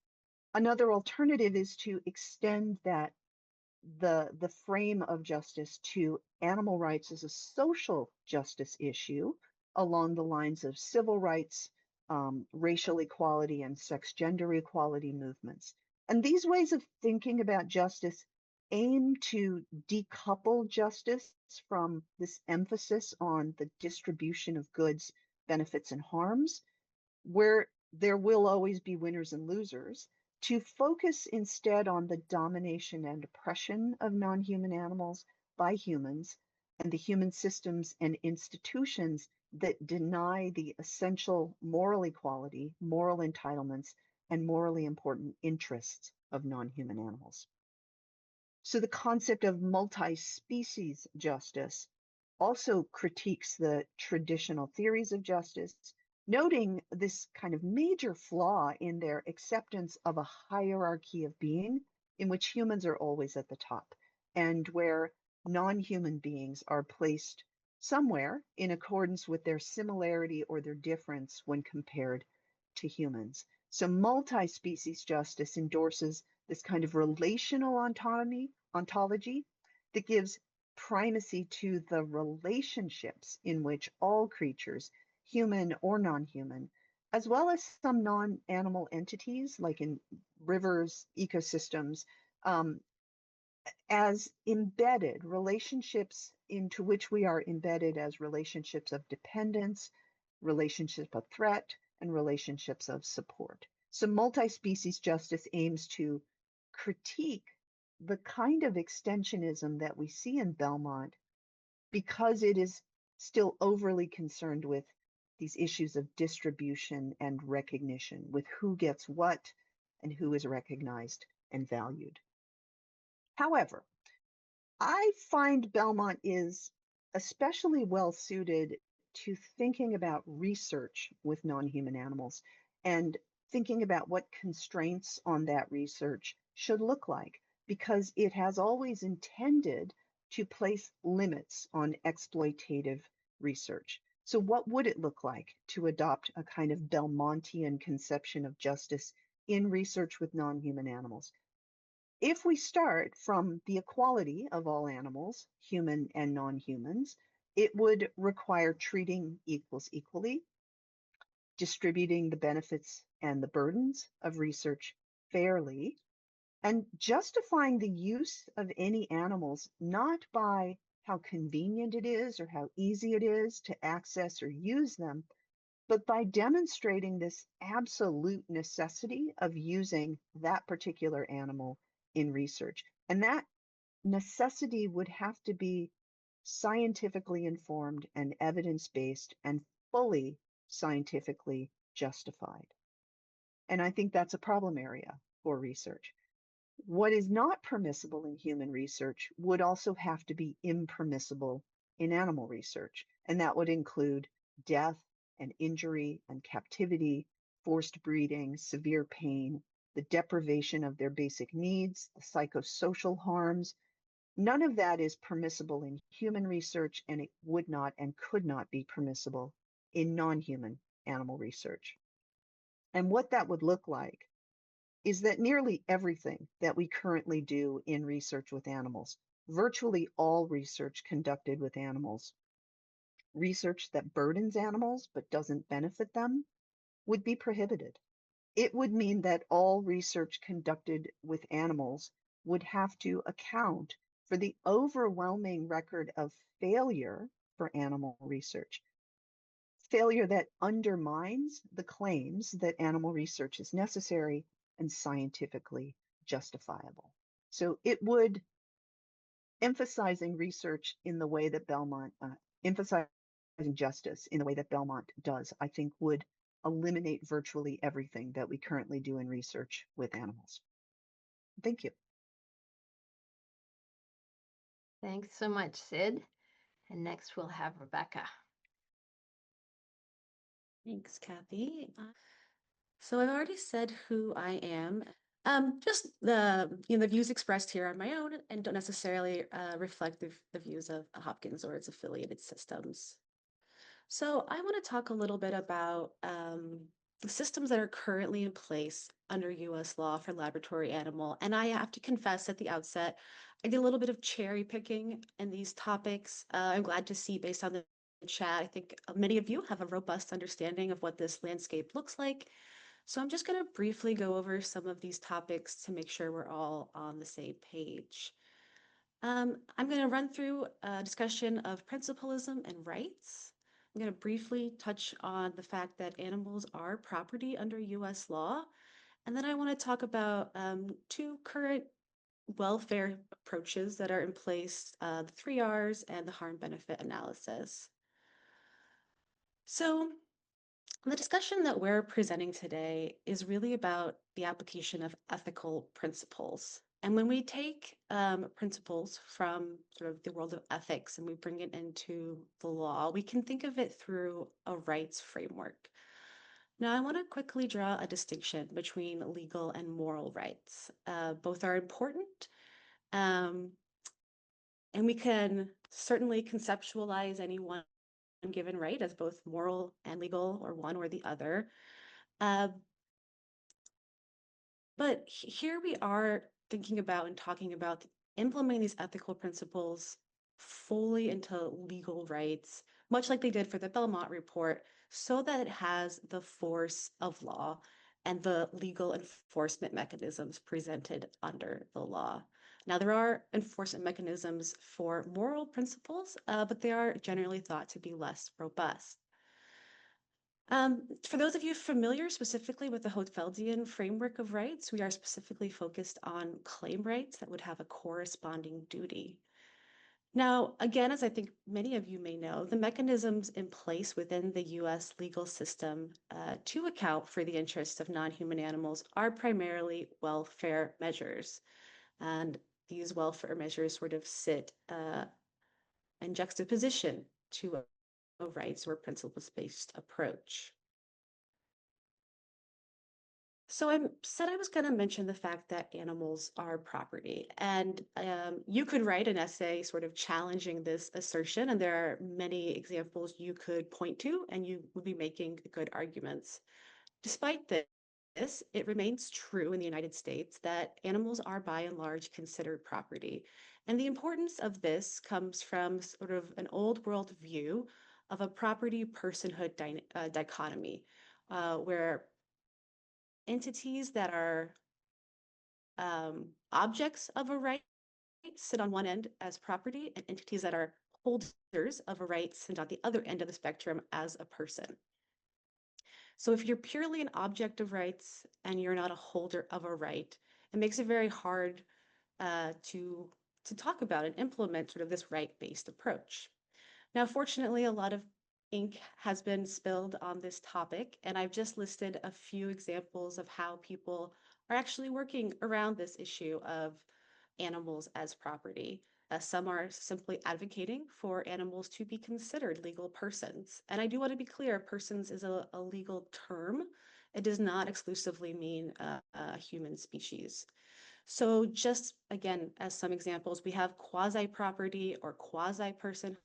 Speaker 3: Another alternative is to extend that the frame of justice to animal rights as a social justice issue along the lines of civil rights, racial equality, and sex gender equality movements. And these ways of thinking about justice aim to decouple justice from this emphasis on the distribution of goods, benefits, and harms, where there will always be winners and losers, to focus instead on the domination and oppression of non-human animals by humans and the human systems and institutions that deny the essential moral equality, moral entitlements, and morally important interests of non-human animals. So the concept of multi-species justice also critiques the traditional theories of justice, noting this kind of major flaw in their acceptance of a hierarchy of being in which humans are always at the top and where non-human beings are placed somewhere in accordance with their similarity or their difference when compared to humans. So multi-species justice endorses this kind of relational ontology that gives primacy to the relationships in which all creatures, human or non-human, as well as some non-animal entities like in rivers, ecosystems, as embedded relationships into which we are embedded as relationships of dependence, relationships of threat, and relationships of support. So multi-species justice aims to critique the kind of extensionism that we see in Belmont because it is still overly concerned with these issues of distribution and recognition, with who gets what and who is recognized and valued. However, I find Belmont is especially well suited to thinking about research with non-human animals and thinking about what constraints on that research should look like, because it has always intended to place limits on exploitative research. So what would it look like to adopt a kind of Belmontian conception of justice in research with non-human animals? If we start from the equality of all animals, human and non-humans, it would require treating equals equally, distributing the benefits and the burdens of research fairly, and justifying the use of any animals not by how convenient it is or how easy it is to access or use them, but by demonstrating this absolute necessity of using that particular animal in research. And that necessity would have to be scientifically informed and evidence-based and fully scientifically justified. And I think that's a problem area for research. What is not permissible in human research would also have to be impermissible in animal research. And that would include death and injury and captivity, forced breeding, severe pain, the deprivation of their basic needs, the psychosocial harms. None of that is permissible in human research, and it would not and could not be permissible in non-human animal research. And what that would look like is that nearly everything that we currently do in research with animals, virtually all research conducted with animals, research that burdens animals but doesn't benefit them, would be prohibited. It would mean that all research conducted with animals would have to account for the overwhelming record of failure for animal research. Failure that undermines the claims that animal research is necessary and scientifically justifiable. So it would, emphasizing research in the way that Belmont, emphasizing justice in the way that Belmont does, I think would eliminate virtually everything that we currently do in research with animals. Thank you.
Speaker 1: Thanks so much, Sid. And next we'll have Rebecca.
Speaker 6: Thanks, Kathy. So I've already said who I am. Just the views expressed here are my own and don't necessarily reflect the views of Hopkins or its affiliated systems. So I want to talk a little bit about the systems that are currently in place under US law for laboratory animal. And I have to confess at the outset, I did a little bit of cherry picking in these topics. I'm glad to see, based on the chat, I think many of you have a robust understanding of what this landscape looks like. So I'm just going to briefly go over some of these topics to make sure we're all on the same page. I'm going to run through a discussion of principalism and rights. I'm going to briefly touch on the fact that animals are property under US law. And then I want to talk about two current welfare approaches that are in place, the 3 Rs and the harm benefit analysis. So the discussion that we're presenting today is really about the application of ethical principles. And when we take principles from sort of the world of ethics and we bring it into the law, we can think of it through a rights framework. Now, I want to quickly draw a distinction between legal and moral rights. Both are important, and we can certainly conceptualize any one given right as both moral and legal, or one or the other. But here we are thinking about and talking about implementing these ethical principles fully into legal rights, much like they did for the Belmont Report, so that it has the force of law and the legal enforcement mechanisms presented under the law. Now, there are enforcement mechanisms for moral principles, but they are generally thought to be less robust. For those of you familiar specifically with the Hotfeldian framework of rights, we are specifically focused on claim rights that would have a corresponding duty. Now, again, as I think many of you may know, the mechanisms in place within the US legal system to account for the interests of non-human animals are primarily welfare measures. And these welfare measures sort of sit in juxtaposition to a rights or principles-based approach. So I said I was going to mention the fact that animals are property, and you could write an essay sort of challenging this assertion, and there are many examples you could point to, and you would be making good arguments. Despite this, it remains true in the United States that animals are by and large considered property. And the importance of this comes from sort of an old world view of a property personhood dichotomy, where entities that are objects of a right sit on one end as property, and entities that are holders of a right sit on the other end of the spectrum as a person. So if you're purely an object of rights and you're not a holder of a right, it makes it very hard to talk about and implement sort of this right-based approach. Now, fortunately, a lot of ink has been spilled on this topic, and I've just listed a few examples of how people are actually working around this issue of animals as property. Some are simply advocating for animals to be considered legal persons. And I do want to be clear, persons is a legal term. It does not exclusively mean a human species. So just again, as some examples, we have quasi-property or quasi-personhood.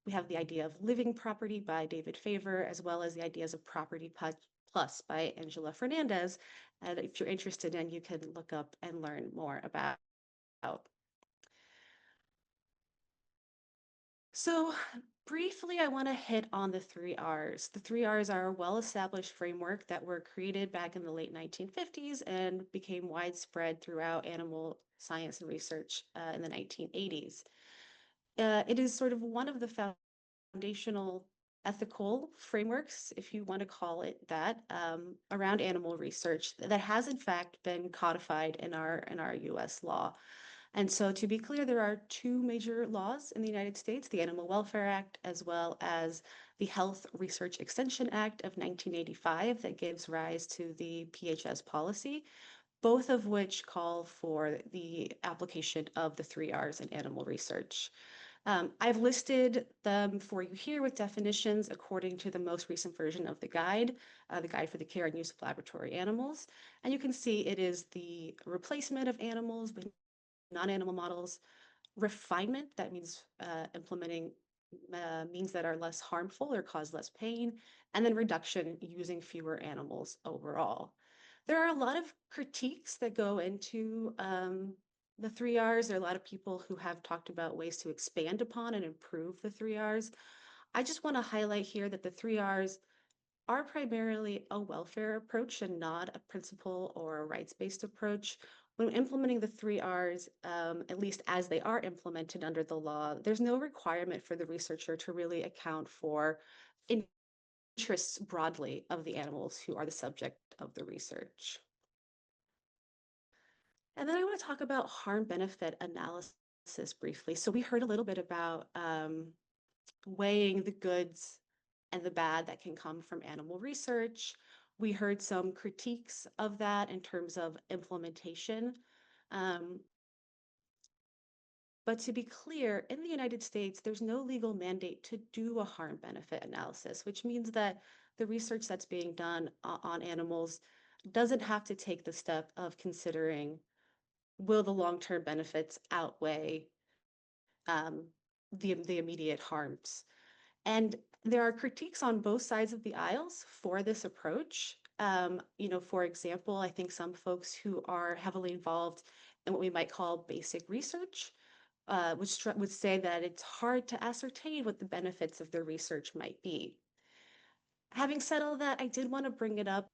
Speaker 6: We have the idea of living property by David Favor, as well as the ideas of property plus by Angela Fernandez. And if you're interested in, you can look up and learn more about. So briefly, I want to hit on the 3 Rs. The 3 Rs are a well-established framework that were created back in the late 1950s and became widespread throughout animal science and research in the 1980s. It is sort of one of the foundational ethical frameworks, if you want to call it that, around animal research that has in fact been codified in our US law. And so to be clear, there are 2 major laws in the United States, the Animal Welfare Act, as well as the Health Research Extension Act of 1985 that gives rise to the PHS policy, both of which call for the application of the 3 Rs in animal research. I've listed them for you here with definitions according to the most recent version of the Guide for the Care and Use of Laboratory Animals. And you can see it is the replacement of animals with non-animal models, refinement, that means implementing means that are less harmful or cause less pain, and then reduction using fewer animals overall. There are a lot of critiques that go into the 3 Rs. There are a lot of people who have talked about ways to expand upon and improve the 3 Rs. I just want to highlight here that the 3 Rs are primarily a welfare approach and not a principle or a rights-based approach. When implementing the 3 Rs, at least as they are implemented under the law, there's no requirement for the researcher to really account for interests broadly of the animals who are the subject of the research. And then I want to talk about harm-benefit analysis briefly. So we heard a little bit about weighing the goods and the bad that can come from animal research. We heard some critiques of that in terms of implementation. But to be clear, in the United States, there's no legal mandate to do a harm-benefit analysis, which means that the research that's being done on animals doesn't have to take the step of considering, will the long-term benefits outweigh the immediate harms? And there are critiques on both sides of the aisles for this approach. For example, I think some folks who are heavily involved in what we might call basic research would say that it's hard to ascertain what the benefits of their research might be. Having said all that, I did want to bring it up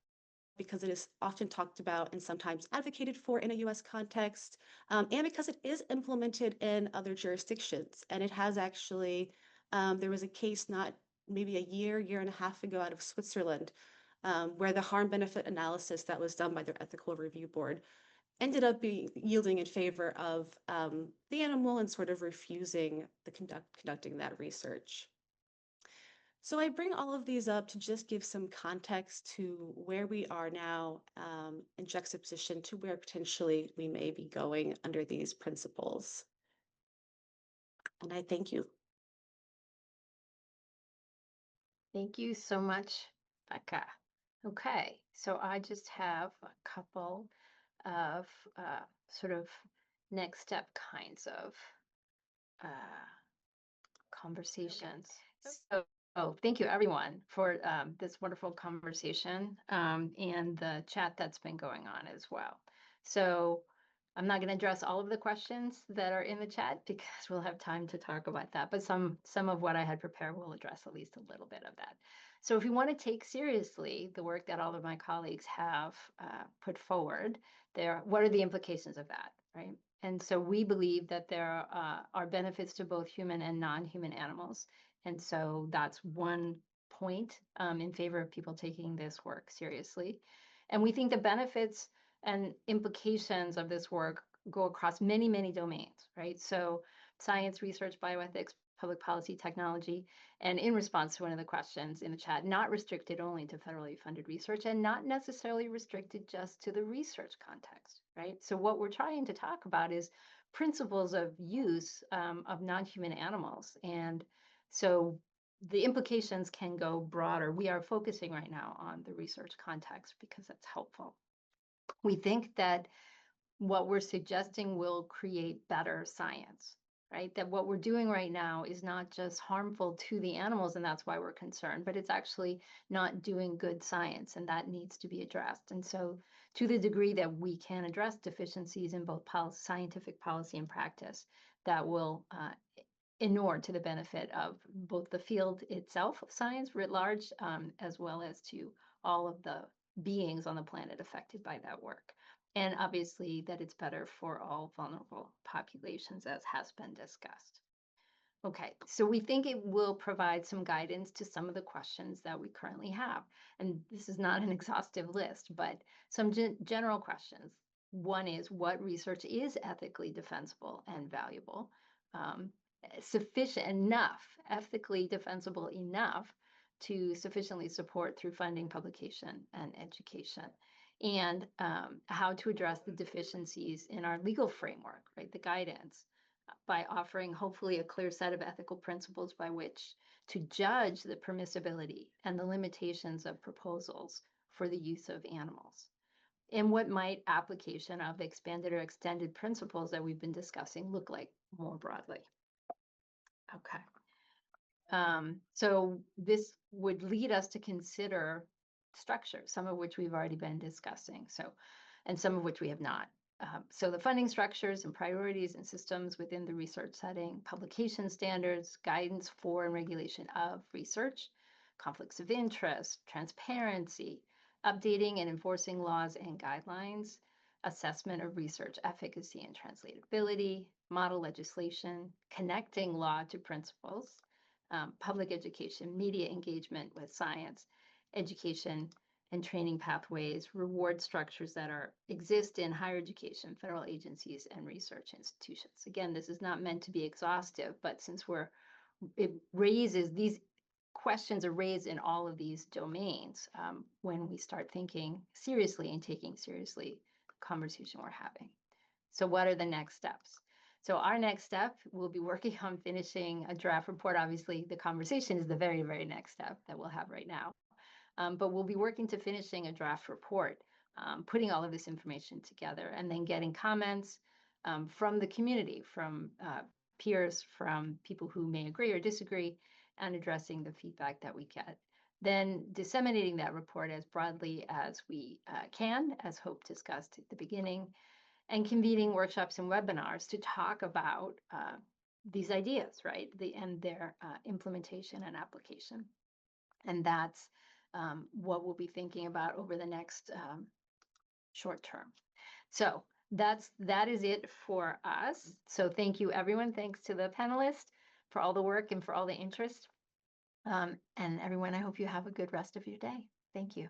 Speaker 6: because it is often talked about and sometimes advocated for in a US context, and because it is implemented in other jurisdictions. And it has actually, there was a case not maybe a year and a half ago out of Switzerland, where the harm benefit analysis that was done by their ethical review board ended up yielding in favor of the animal and sort of refusing conducting that research. So I bring all of these up to just give some context to where we are now in juxtaposition to where potentially we may be going under these principles. And I thank you.
Speaker 1: Thank you so much, Becca. Okay, so I just have a couple of sort of next step kinds of conversations. So thank you everyone for this wonderful conversation and the chat that's been going on as well. So I'm not going to address all of the questions that are in the chat because we'll have time to talk about that, but some of what I had prepared will address at least a little bit of that. So if you want to take seriously the work that all of my colleagues have put forward, what are the implications of that, right? And so we believe that there are benefits to both human and non-human animals. And so that's one point in favor of people taking this work seriously. And we think the benefits and implications of this work go across many, many domains, right? So science, research, bioethics, public policy, technology, and in response to one of the questions in the chat, not restricted only to federally funded research and not necessarily restricted just to the research context, right? So what we're trying to talk about is principles of use of non-human animals. And so the implications can go broader. We are focusing right now on the research context because that's helpful. We think that what we're suggesting will create better science, right? That what we're doing right now is not just harmful to the animals, and that's why we're concerned, but it's actually not doing good science, and that needs to be addressed. And so to the degree that we can address deficiencies in both scientific policy and practice, that will inure to the benefit of both the field itself of science writ large, as well as to all of the beings on the planet affected by that work. And obviously that it's better for all vulnerable populations, as has been discussed. Okay, so we think it will provide some guidance to some of the questions that we currently have. And this is not an exhaustive list, but some general questions. One is, what research is ethically defensible and valuable? Sufficient enough, ethically defensible enough to sufficiently support through funding, publication, and education, and how to address the deficiencies in our legal framework, right? The guidance by offering hopefully a clear set of ethical principles by which to judge the permissibility and the limitations of proposals for the use of animals. And what might application of expanded or extended principles that we've been discussing look like more broadly? Okay. So this would lead us to consider structures, some of which we've already been discussing, and some of which we have not. So the funding structures and priorities and systems within the research setting, publication standards, guidance for and regulation of research, conflicts of interest, transparency, updating and enforcing laws and guidelines, assessment of research efficacy and translatability, model legislation, connecting law to principles, public education, media engagement with science, education and training pathways, reward structures that exist in higher education, federal agencies, and research institutions. Again, this is not meant to be exhaustive, but since these questions are raised in all of these domains when we start thinking seriously and taking seriously the conversation we're having. So what are the next steps? So our next step, we'll be working on finishing a draft report. Obviously, the conversation is the very, very next step that we'll have right now. But we'll be working to finishing a draft report, putting all of this information together, and then getting comments from the community, from peers, from people who may agree or disagree, and addressing the feedback that we get. Then disseminating that report as broadly as we can, as Hope discussed at the beginning, and convening workshops and webinars to talk about these ideas, right? And their implementation and application. And that's what we'll be thinking about over the next short term. So that is it for us. So thank you, everyone. Thanks to the panelists for all the work and for all the interest. And everyone, I hope you have a good rest of your day. Thank you.